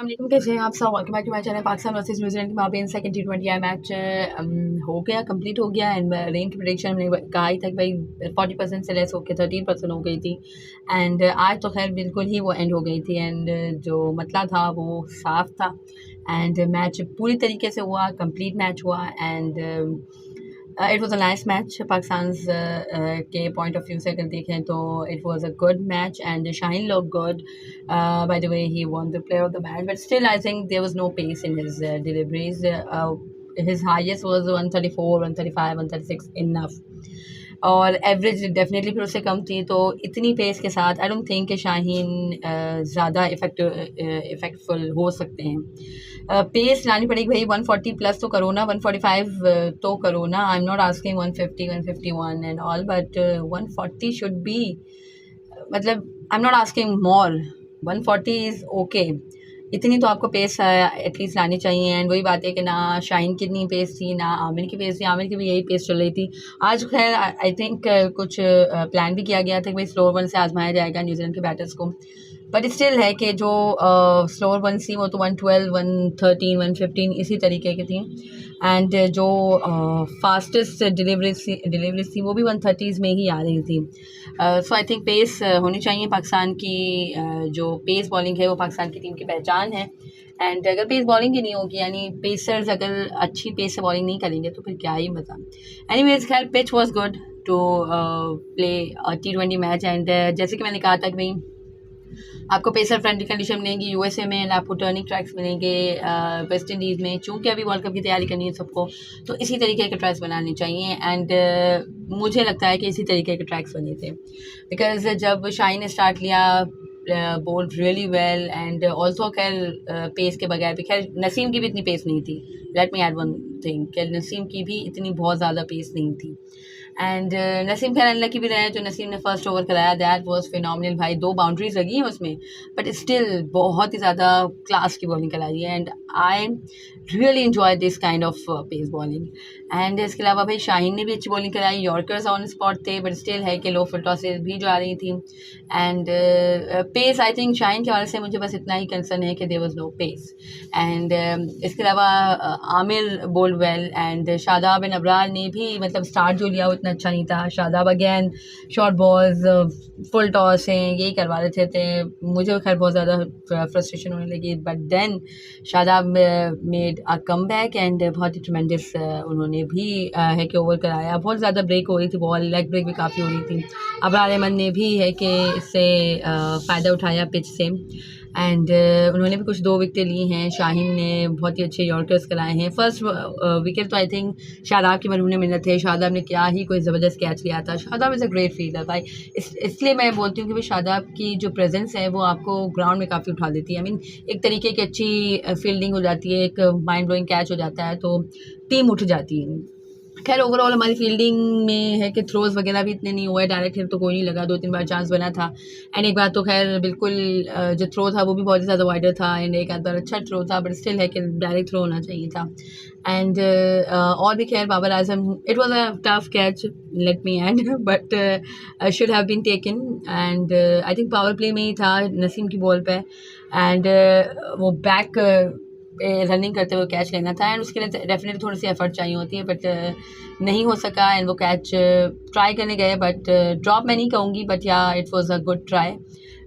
अस्सलाम कैसे हैं आप सब। Welcome back to my channel. Pakistan versus New Zealand के माबेन सेकंड T20 मैच हो गया, कंप्लीट हो गया। एंड रेन की प्रेडिक्शन मैंने कहा ही था कि भाई 40% से लेस होकर 13% हो गई थी। एंड आज तो खैर बिल्कुल ही वो एंड हो गई थी। एंड जो मतला था वो साफ था। एंड मैच पूरी तरीके से हुआ, कंप्लीट मैच हुआ। And it was a nice match. Pakistan के पॉइंट ऑफ व्यू से अगर देखें तो it was a good match and Shaheen look good. By the way, he won the player of the match, but still I think there was no pace in his deliveries. His highest was 134, 135, 136 enough. और average definitely फिर उससे कम थी। तो इतनी pace के साथ I don't think कि शाहीन ज़्यादा इफेक्टफुल हो सकते हैं। पेस लानी पड़ेगी भाई। 140 प्लस तो करो ना, 145 तो करो ना। I am not asking 150, 151 and all, but 140 should be, मतलब I am not asking more. 140 is okay. इतनी तो आपको पेस एटलीस्ट लानी चाहिए। एंड वही बात है कि ना शाहीन की इतनी पेस थी, ना आमिर की पेस थी। आमिर की भी यही पेस चल रही थी। आज खैर आई थिंक कुछ प्लान भी किया गया था कि भाई स्लोअर वन से आजमाया जाएगा न्यूजीलैंड के बैटर्स को। बट स्टिल है कि जो स्लोअर वन थी वो तो 112, 113, 115 इसी तरीके की थी। एंड जो फास्टेस्ट डिलीवरीज थी वो भी 130s में ही आ रही थी। सो आई थिंक पेस होनी चाहिए पाकिस्तान की। जो पेस बॉलिंग है वो पाकिस्तान की टीम की पहचान है। एंड अगर पेस बॉलिंग ही नहीं होगी, यानी पेसर्स अगर अच्छी पेस से बॉलिंग नहीं करेंगे तो फिर क्या ही मज़ा। एनीवेज खैर pitch was good to play T20 match. And जैसे कि मैंने कहा था कि भाई आपको पेसर फ्रेंडली कंडीशन मिलेंगी यूएसए में, आपको टर्निंग ट्रैक्स मिलेंगे वेस्ट इंडीज़ में। चूँकि अभी वर्ल्ड कप की तैयारी करनी है सबको, तो इसी तरीके के ट्रैक्स बनाने चाहिए। एंड मुझे लगता है कि इसी तरीके के ट्रैक्स बने थे, बिकॉज जब शाहीन ने स्टार्ट लिया bowled really well. And also खैर पेस के बगैर भी, खैर नसीम की भी इतनी पेस नहीं थी। Let me add one thing कि नसीम की भी इतनी बहुत ज़्यादा पेस नहीं थी। एंड नसीम खैर अनलकी भी रहे। जो नसीम ने फर्स्ट ओवर कराया दैट वाज फिनोमिनल भाई। 2 बाउंड्रीज लगी हैं उसमें, बट स्टिल बहुत ही ज़्यादा क्लास की बॉलिंग कराई है। And I really enjoy this kind of pace bowling. And इसके अलावा भाई शाहीन ने भी अच्छी बॉलिंग कराई। यॉर्कर्स ऑन स्पॉट थे, बट स्टिल है कि लो फुल टॉसेज भी जो आ रही थी। And pace I think Shaheen के हवाले से मुझे बस इतना ही कंसर्न है कि there was no pace. And इसके अलावा Amir bowled well. And Shadab बिन अब्रार ने भी मतलब स्टार्ट जो लिया वो इतना अच्छा नहीं था। Shadab again short balls, full toss हैं, यही करवा रहे थे। मुझे खैर बहुत ज़्यादा फ्रस्ट्रेशन होने लगी। But then Shadab made a come back and बहुत ही ट्रेमेंडस उन्होंने भी है कि ओवर कराया। बहुत ज़्यादा ब्रेक हो रही थी बॉल, लेग ब्रेक भी काफ़ी हो रही थी। अबरार अहमद ने भी है कि इससे फ़ायदा उठाया पिच से। एंड उन्होंने भी कुछ 2 विकेटें ली हैं। शाहीन ने बहुत ही अच्छे यॉर्कर्स कराए हैं। फर्स्ट विकेट तो आई थिंक शादाब की मरहून मिन्नत है। शादाब ने क्या ही कोई ज़बरदस्त कैच लिया था। Shadab is a great fielder भाई। इसलिए मैं बोलती हूँ कि भाई शादाब की जो प्रेजेंस है वो आपको ग्राउंड में काफ़ी उठा देती है। आई मीन एक तरीके की अच्छी फील्डिंग हो जाती है, एक माइंड ब्लोइंग कैच हो जाता है तो टीम उठ जाती है। खैर ओवरऑल हमारी फील्डिंग में है कि थ्रोज वगैरह भी इतने नहीं हुए। डायरेक्ट हिट तो कोई नहीं लगा, 2-3 बार चांस बना था। एंड एक बार तो खैर बिल्कुल जो थ्रो था वो भी बहुत ही ज़्यादा वाइडर था। एंड एक आध बार अच्छा थ्रो था, बट स्टिल है कि डायरेक्ट थ्रो होना चाहिए था। एंड और भी खैर Babar Azam, it was a tough catch let me and, but should have been taken. And I think power play में ही था नसीम की बॉल पे। एंड वो बैक रनिंग करते हुए कैच लेना था। एंड उसके लिए डेफिनेटली थोड़ी सी एफर्ट चाहिए होती है, बट नहीं हो सका। एंड वो कैच ट्राई करने गए, बट ड्रॉप मैं नहीं कहूँगी, but yeah it was a good try.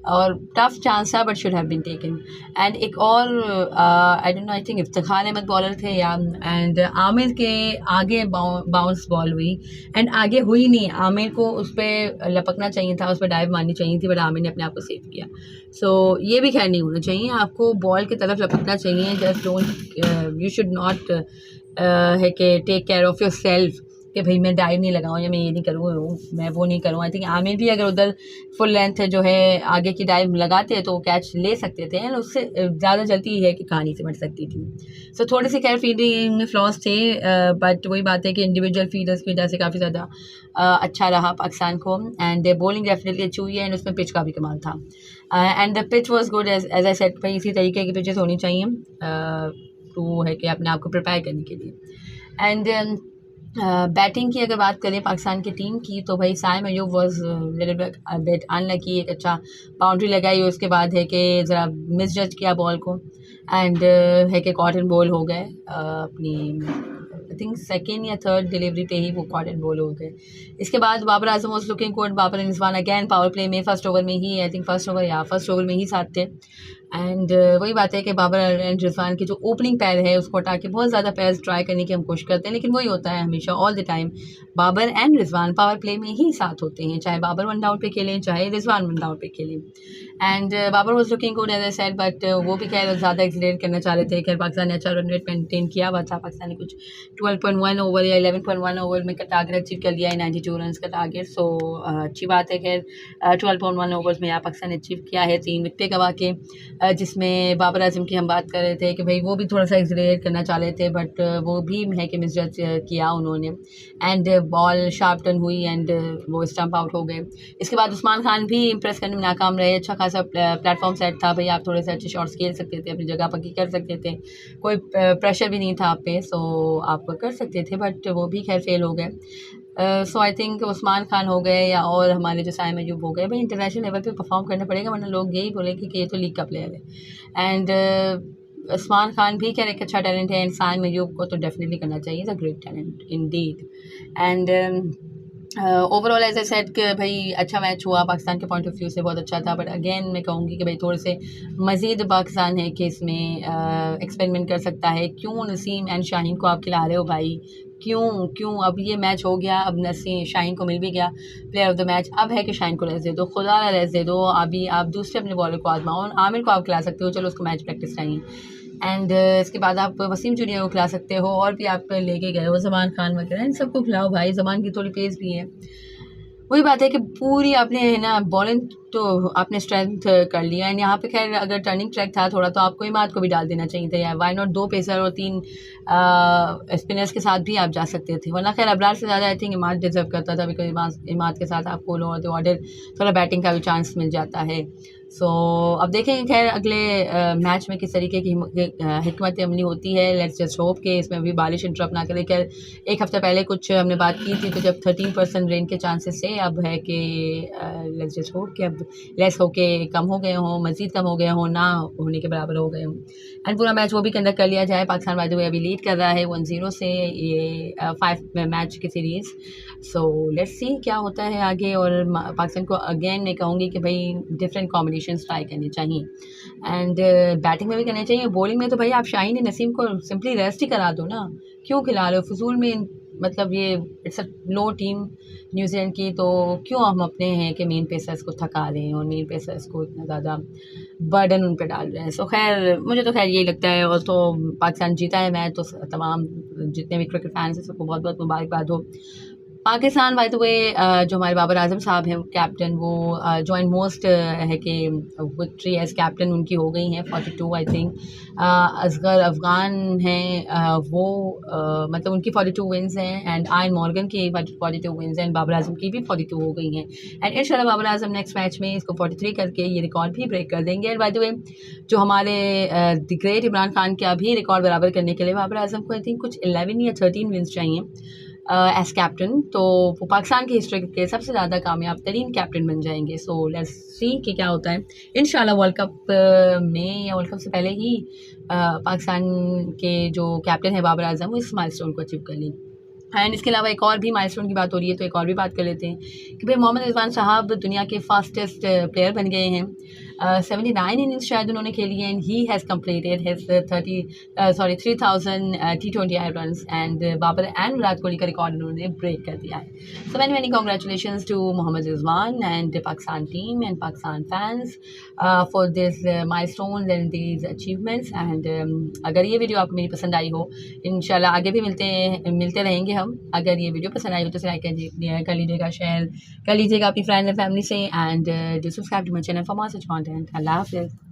और टफ चांस था, but should have been taken. And एक और I don't know, I think Iftikhar Ahmed bowler थे या। एंड आमिर के आगे बाउंस बॉल हुई। एंड आगे हुई नहीं, आमिर को उस पर लपकना चाहिए था, उस पर डाइव मारनी चाहिए थी, बट आमिर ने अपने आप को सेव किया। सो ये भी खैर नहीं होना चाहिए। आपको बॉल की तरफ लपकना चाहिए। Just don't, you should not है कि take care of yourself कि भाई मैं डाइव नहीं लगाऊँ या मैं ये नहीं करूँ, मैं वो नहीं करूँ। आई थिंक आमिर भी अगर उधर फुल लेंथ जो है आगे की डाइव लगाते तो कैच ले सकते थे। एंड उससे ज़्यादा जल्दी है कि कहानी से मट सकती थी। सो थोड़ी सी खैर फील्डिंग में फ्लॉस थे, बट वही बात है कि इंडिविजुअल फील्डर्स की वजह से काफ़ी ज़्यादा अच्छा रहा पाकिस्तान को। एंड बॉलिंग डेफिनेटली अच्छी हुई है। एंड उसमें पिच का भी कमाल था। And the pitch was good as I said. भाई इसी तरीके की पिचेस होनी चाहिए तो है कि अपने आप को प्रिपेयर करने के लिए। एंड बैटिंग की अगर बात करें पाकिस्तान की टीम की, तो भाई Saim Ayub was little bit unlucky. एक अच्छा बाउंड्री लगाई, उसके बाद है कि ज़रा मिस जज किया बॉल को, एंड है कि कॉटन बॉल हो गए अपनी आई थिंक सेकेंड या थर्ड डिलीवरी पे ही वो कॉटन बॉल हो गए। इसके बाद Babar Azam was looking good, Babar and Rizwan again power play में फर्स्ट ओवर में ही, आई थिंक फर्स्ट ओवर में ही साथ थे। एंड वही बात है कि बाबर एंड रिजवान की जो ओपनिंग पैर है उसको हटा के बहुत ज़्यादा पैर्स ट्राई करने की हम कोशिश करते हैं, लेकिन वही होता है हमेशा all the time Babar and Rizwan power play में ही साथ होते हैं, चाहे बाबर वन डाउन पे खेलें चाहे रिजवान वन डाउन पे खेलें। And Babar was looking good as I said, but वो भी खैर ज़्यादा एक्सीलेट करना चाह रहे थे। खैर पाकिस्तान ने अच्छा रन रेट मेंटेन किया हुआ था, पाकिस्तान ने कुछ 12.1 ओवर या 11.1 ओवर में का टारगेट अचीव कर लिया है, 92 रन का टारगेट। सो अच्छी बात है। खैर 12.1 ओवर्स में यहाँ पाकिस्तान ने अचीव किया है 3 विकेटें गवा के, जिसमें बाबर आजम की हम बात कर रहे थे कि भाई वो भी थोड़ा सा एक्सीलरेट करना चाह रहे थे, बट वो भी है कि मिस जज किया उन्होंने, एंड बॉल शार्प टर्न हुई एंड वो स्टंप आउट हो गए। इसके बाद उस्मान खान भी इंप्रेस करने में नाकाम रहे। अच्छा खासा प्लेटफॉर्म सेट था भाई, आप थोड़े से अच्छे शॉट्स खेल सकते थे, अपनी जगह पक्की कर सकते थे, कोई प्रेशर भी नहीं था आप पे, सो आप कर सकते थे, बट वो भी खैर फेल हो गए। सो आई थिंक उस्मान खान हो गए या और हमारे जो साइम अयूब हो गए, भाई इंटरनेशनल लेवल पे परफॉर्म करना पड़ेगा, वरना लोग यही बोलेंगे कि ये तो लीग का प्लेयर है। एंड उस्मान खान भी खैर एक अच्छा टैलेंट है, एंड साइम अयूब को तो डेफिनेटली करना चाहिए, is a great talent indeed. And overall as I said कि भाई अच्छा मैच हुआ, पाकिस्तान के पॉइंट ऑफ व्यू से बहुत अच्छा था, बट अगेन मैं कहूँगी कि भाई थोड़े से मज़ीद पाकिस्तान है कि इसमें एक्सपेरिमेंट कर सकता है। क्यों नसीम एंड शाहीन को आप खिला रहे हो भाई, क्यों अब ये मैच हो गया, अब नसीम शाहीन को मिल भी गया प्लेयर ऑफ द मैच, अब है कि शाहीन को रेस्ट दे दो, खुदा ना रेस्ट दे दो, अभी आप दूसरे अपने बॉलर को आजमाओ। आमिर को आप खिला सकते हो, चलो उसको मैच प्रैक्टिस चाहिए, एंड इसके बाद आप वसीम जूनियर को खिला सकते हो, और भी आप लेके गए हो जमान खान वगैरह, इन सबको खिलाओ भाई, जमान की थोड़ी पेस भी है। वही बात है कि पूरी आपने है ना बॉलिंग तो आपने स्ट्रेंथ कर लिया, एंड यहाँ पे खैर अगर टर्निंग ट्रैक था थोड़ा, तो आपको इमाद को भी डाल देना चाहिए था यार, वाई नॉट 2 पेसर और 3 स्पिनर्स के साथ भी आप जा सकते थे, वरना खैर अबरार से ज़्यादा आई थिंक इमाद डिजर्व करता था, बिकॉज इमाद के साथ आपको लो ऑर्डर थोड़ा बैटिंग का भी चांस मिल जाता है। सो अब देखेंगे खैर अगले मैच में किस तरीके की हिकमत अमली होती है। लेट्स जस्ट होप कि इसमें भी बारिश इंटरप्ट ना करे। खैर एक हफ़्ता पहले कुछ हमने बात की थी, तो जब 13% रेन के चांसेस थे, अब है कि लेट्स जस्ट होप कि अब लेस होके कम हो गए हों, मज़ीद कम हो गए हों, ना होने के बराबर हो गए हों, एंड पूरा मैच वो भी कंडक्ट कर लिया जाए। पाकिस्तान बाय द वे अभी लीड कर रहा है 1-0 से ये 5 मैच की सीरीज़। सो लेट्स सी क्या होता है आगे, और पाकिस्तान को अगेन मैं कहूँगी कि भाई डिफरेंट कॉम्बिनेशंस ट्राई करने चाहिए, एंड बैटिंग में भी करने चाहिए। बॉलिंग में तो भाई आप शाहीन नसीम को सिंपली रेस्ट ही करा दो ना, क्यों खिला रहे हो फजूल में, मतलब ये it's a low team New Zealand की, तो क्यों हम अपने हैं कि मेन पेसर्स को थका रहे हैं और मेन पेसर्स को इतना ज़्यादा बर्डन उन पर डाल रहे हैं। सो खैर मुझे तो खैर यही लगता है, और तो पाकिस्तान जीता है मैच, तो तमाम जितने भी क्रिकेट फैंस हैं सबको बहुत बहुत मुबारकबाद हो। पाकिस्तान बाय द वे जो हमारे बाबर आजम साहब हैं कैप्टन, वो जॉइंट मोस्ट है कि विक्ट्री एज कैप्टन उनकी हो गई हैं 42 आई थिंक। असगर अफ़गान हैं वो मतलब उनकी 42 विन्स हैं, एंड आयन मॉर्गन की 42 विन्स हैं, एंड बाबर आजम की भी 42 हो गई हैं, एंड इंशाल्लाह बाबर आजम नेक्स्ट मैच में इसको 43 करके ये रिकॉर्ड भी ब्रेक कर देंगे। एंड बाय द वे जो हमारे द ग्रेट इमरान खान का भी रिकॉर्ड बराबर करने के लिए बाबर आजम को आई थिंक कुछ 11 या 13 विन्स चाहिए एज कैप्टन, तो वो पाकिस्तान की हिस्ट्री के सबसे ज़्यादा कामयाब तरीन कैप्टन बन जाएंगे। सो लेट्स सी कि क्या होता है। इंशाल्लाह वर्ल्ड कप में या वर्ल्ड कप से पहले ही पाकिस्तान के जो कैप्टन है बाबर आजम, वो इस माइलस्टोन को अचीव कर लेंगे। एंड इसके अलावा एक और भी माइलस्टोन की बात हो रही है, तो एक और भी बात कर लेते हैं कि भाई मोहम्मद रिजवान साहब दुनिया के फास्टेस्ट प्लेयर बन गए हैं। 79 इनिंग्स शायद उन्होंने खेली हैं, and he has completed his 3000 T20I runs, and Babar and Virat Kohli का रिकॉर्ड उन्होंने ब्रेक कर दिया है। So many congratulations to Mohammad Rizwan and Pakistan team and Pakistan fans for this milestones and these achievements. And अगर ये वीडियो आपको मेरी पसंद आई हो, इंशाल्लाह आगे भी मिलते रहेंगे हम। अगर ये वीडियो पसंद आई हो तो लाइक कर लीजिएगा, शेयर कर लीजिएगा अपनी फ्रेंड एंड फैमिली से, and do subscribe to my channel for more such content. अल्लाह हाफ़िज़।